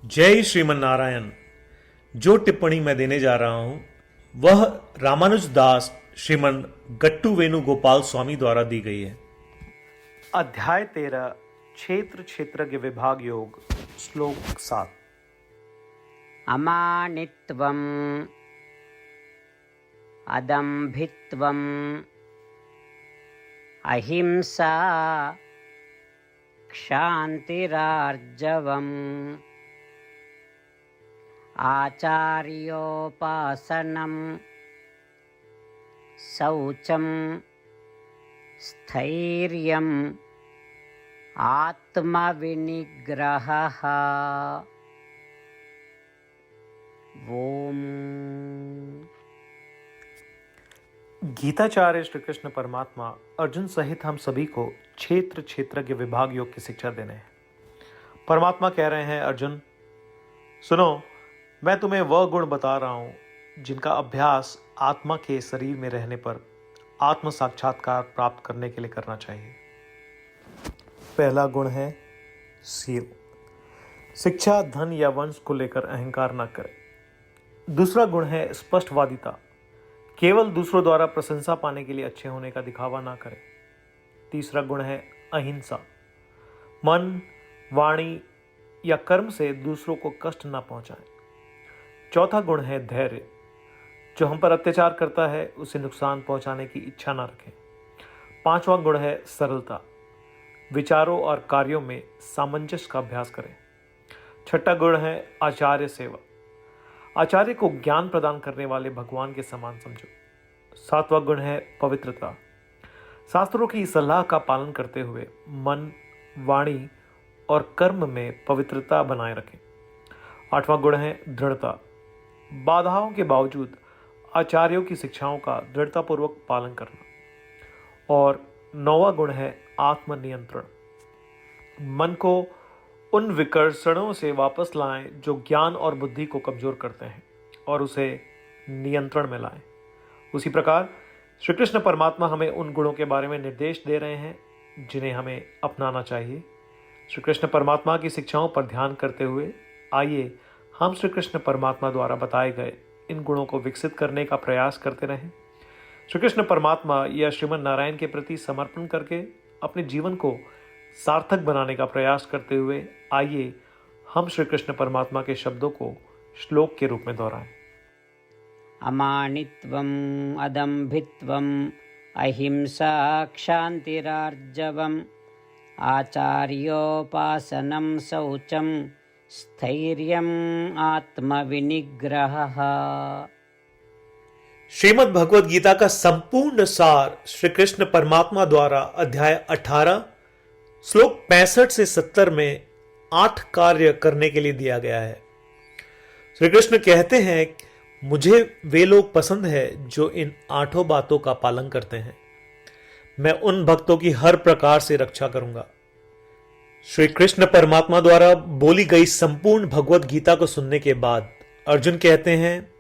जय श्रीमन नारायण। जो टिप्पणी मैं देने जा रहा हूं वह रामानुज दास श्रीमन गट्टू वेणुगोपाल स्वामी द्वारा दी गई है। अध्याय 13 क्षेत्र क्षेत्रज्ञ विभाग योग श्लोक 7। अमानित्वम् अदम्भित्वम् अहिंसा क्षान्तिरार्जवम् आचार्योपासनं शौचं स्थैर्यम् आत्मविनिग्रहः। ओम। गीताचार्य श्री कृष्ण परमात्मा अर्जुन सहित हम सभी को क्षेत्र क्षेत्रज्ञ विभाग योग की शिक्षा देने हैं। परमात्मा कह रहे हैं, अर्जुन सुनो, मैं तुम्हें वह गुण बता रहा हूं जिनका अभ्यास आत्मा के शरीर में रहने पर आत्म साक्षात्कार प्राप्त करने के लिए करना चाहिए। पहला गुण है सील। शिक्षा, धन या वंश को लेकर अहंकार न करें। दूसरा गुण है स्पष्टवादिता। केवल दूसरों द्वारा प्रशंसा पाने के लिए अच्छे होने का दिखावा ना करें। तीसरा गुण है अहिंसा। मन, वाणी या कर्म से दूसरों को कष्ट ना पहुंचाएं। चौथा गुण है धैर्य। जो हम पर अत्याचार करता है उसे नुकसान पहुंचाने की इच्छा ना रखें। पांचवा गुण है सरलता। विचारों और कार्यों में सामंजस्य का अभ्यास करें। छठा गुण है आचार्य सेवा। आचार्य को ज्ञान प्रदान करने वाले भगवान के समान समझो। सातवां गुण है पवित्रता। शास्त्रों की सलाह का पालन करते हुए मन, वाणी और कर्म में पवित्रता बनाए रखें। आठवां गुण है दृढ़ता। बाधाओं के बावजूद आचार्यों की शिक्षाओं का दृढ़तापूर्वक पालन करना। और नौवां गुण है आत्मनियंत्रण। मन को उन विकर्षणों से वापस लाएं जो ज्ञान और बुद्धि को कमजोर करते हैं और उसे नियंत्रण में लाएं। उसी प्रकार श्री कृष्ण परमात्मा हमें उन गुणों के बारे में निर्देश दे रहे हैं जिन्हें हमें अपनाना चाहिए। श्री कृष्ण परमात्मा की शिक्षाओं पर ध्यान करते हुए आइए हम श्री कृष्ण परमात्मा द्वारा बताए गए इन गुणों को विकसित करने का प्रयास करते रहें। श्री कृष्ण परमात्मा या श्रीमन नारायण के प्रति समर्पण करके अपने जीवन को सार्थक बनाने का प्रयास करते हुए आइए हम श्री कृष्ण परमात्मा के शब्दों को श्लोक के रूप में दोहराएं। अमानित्वम् अदम्भित्वम् अहिंसा क्षान्तिरार्जवम् आचार्योपासनं शौचं स्थैर्यम् आत्मविनिग्रहः। श्रीमद् भगवद गीता का संपूर्ण सार श्री कृष्ण परमात्मा द्वारा अध्याय 18 श्लोक 65 से 70 में 8 कार्य करने के लिए दिया गया है। श्री कृष्ण कहते हैं, मुझे वे लोग पसंद है जो इन 8 बातों का पालन करते हैं। मैं उन भक्तों की हर प्रकार से रक्षा करूंगा। श्री कृष्ण परमात्मा द्वारा बोली गई संपूर्ण भगवद गीता को सुनने के बाद अर्जुन कहते हैं,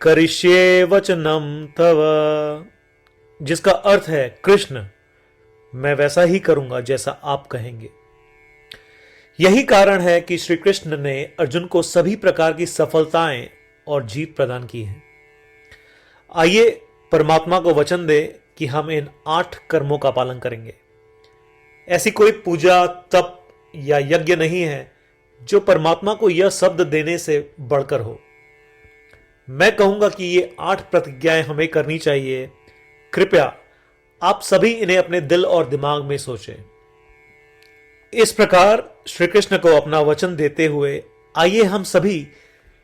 करिष्ये वचनम तव, जिसका अर्थ है कृष्ण मैं वैसा ही करूंगा जैसा आप कहेंगे। यही कारण है कि श्री कृष्ण ने अर्जुन को सभी प्रकार की सफलताएं और जीत प्रदान की है। आइए परमात्मा को वचन दे कि हम इन 8 कर्मों का पालन करेंगे। ऐसी कोई पूजा, तप या यज्ञ नहीं है जो परमात्मा को यह शब्द देने से बढ़कर हो। मैं कहूंगा कि ये 8 प्रतिज्ञाएं हमें करनी चाहिए। कृपया आप सभी इन्हें अपने दिल और दिमाग में सोचें। इस प्रकार श्री कृष्ण को अपना वचन देते हुए आइए हम सभी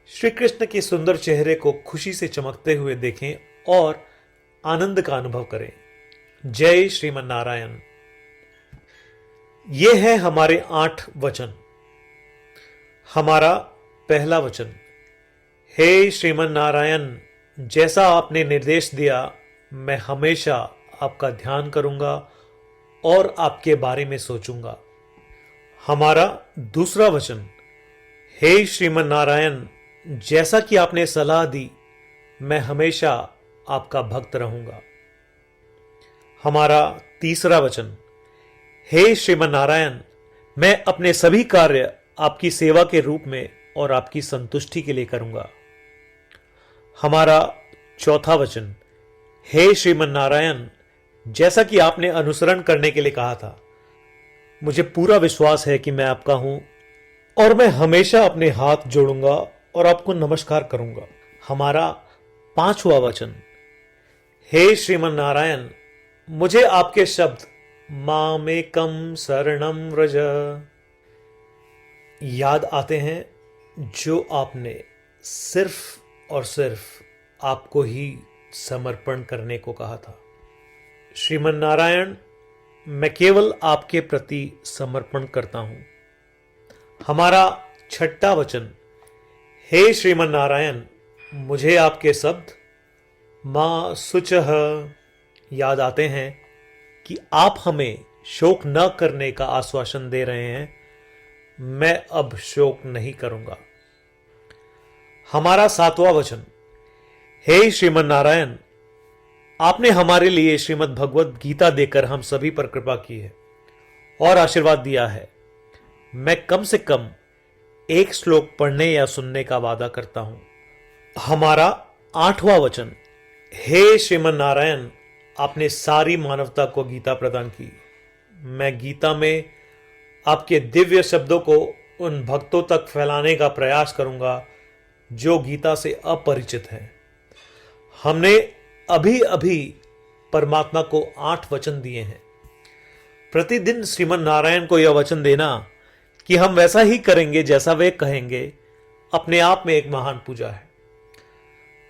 श्री कृष्ण के सुंदर चेहरे को खुशी से चमकते हुए देखें और आनंद का अनुभव करें। जय श्रीमन नारायण। ये है हमारे 8 वचन। हमारा पहला वचन, हे श्रीमन नारायण, जैसा आपने निर्देश दिया मैं हमेशा आपका ध्यान करूंगा और आपके बारे में सोचूंगा। हमारा दूसरा वचन, हे श्रीमन नारायण, जैसा कि आपने सलाह दी मैं हमेशा आपका भक्त रहूंगा। हमारा तीसरा वचन, हे श्रीमन नारायण, मैं अपने सभी कार्य आपकी सेवा के रूप में और आपकी संतुष्टि के लिए करूंगा। हमारा चौथा वचन, हे श्रीमन नारायण, जैसा कि आपने अनुसरण करने के लिए कहा था, मुझे पूरा विश्वास है कि मैं आपका हूं और मैं हमेशा अपने हाथ जोड़ूंगा और आपको नमस्कार करूंगा। हमारा पांचवा वचन, हे श्रीमन नारायण, मुझे आपके शब्द मामेकम शरणम व्रज याद आते हैं, जो आपने सिर्फ और सिर्फ आपको ही समर्पण करने को कहा था। श्रीमन नारायण, मैं केवल आपके प्रति समर्पण करता हूं। हमारा छठा वचन, हे श्रीमन नारायण, मुझे आपके शब्द मां शुचः याद आते हैं कि आप हमें शोक न करने का आश्वासन दे रहे हैं। मैं अब शोक नहीं करूंगा। हमारा सातवां वचन, हे श्रीमन नारायण, आपने हमारे लिए श्रीमद् भगवद गीता देकर हम सभी पर कृपा की है और आशीर्वाद दिया है। मैं कम से कम एक श्लोक पढ़ने या सुनने का वादा करता हूं। हमारा आठवां वचन, हे श्रीमन नारायण, आपने सारी मानवता को गीता प्रदान की। मैं गीता में आपके दिव्य शब्दों को उन भक्तों तक फैलाने का प्रयास करूंगा जो गीता से अपरिचित हैं। हमने अभी अभी परमात्मा को 8 वचन दिए हैं। प्रतिदिन श्रीमन नारायण को यह वचन देना कि हम वैसा ही करेंगे जैसा वे कहेंगे, अपने आप में एक महान पूजा है।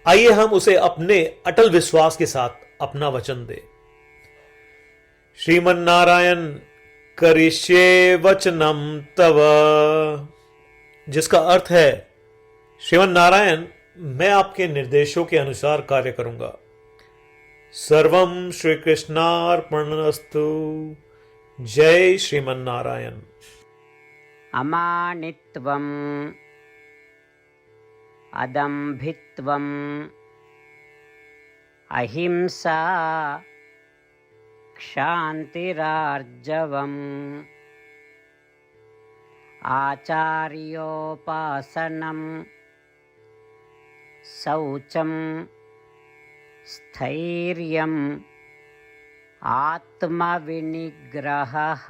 आइए हम उसे अपने अटल विश्वास के साथ अपना वचन दें। श्रीमन नारायण करिष्ये वचनम तव, जिसका अर्थ है, श्रीमन नारायण, मैं आपके निर्देशों के अनुसार कार्य करूंगा। सर्वम श्री कृष्णार्पणमस्तु। जय श्रीमन नारायण। अमानित्वम् अदम्भित्वम् अहिंसा क्षान्तिरार्जवम् आचार्योपासनम् शौचं स्थैर्यम् आत्मविनिग्रहः।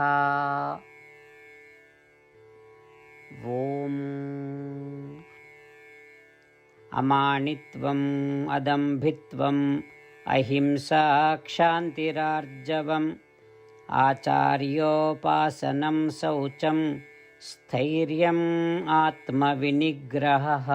ओम। अमानित्वम् अदम्भित्वम् अहिंसा क्षान्तिरार्जवम् आचार्योपासनं शौचं स्थैर्यम् आत्मविनिग्रहः।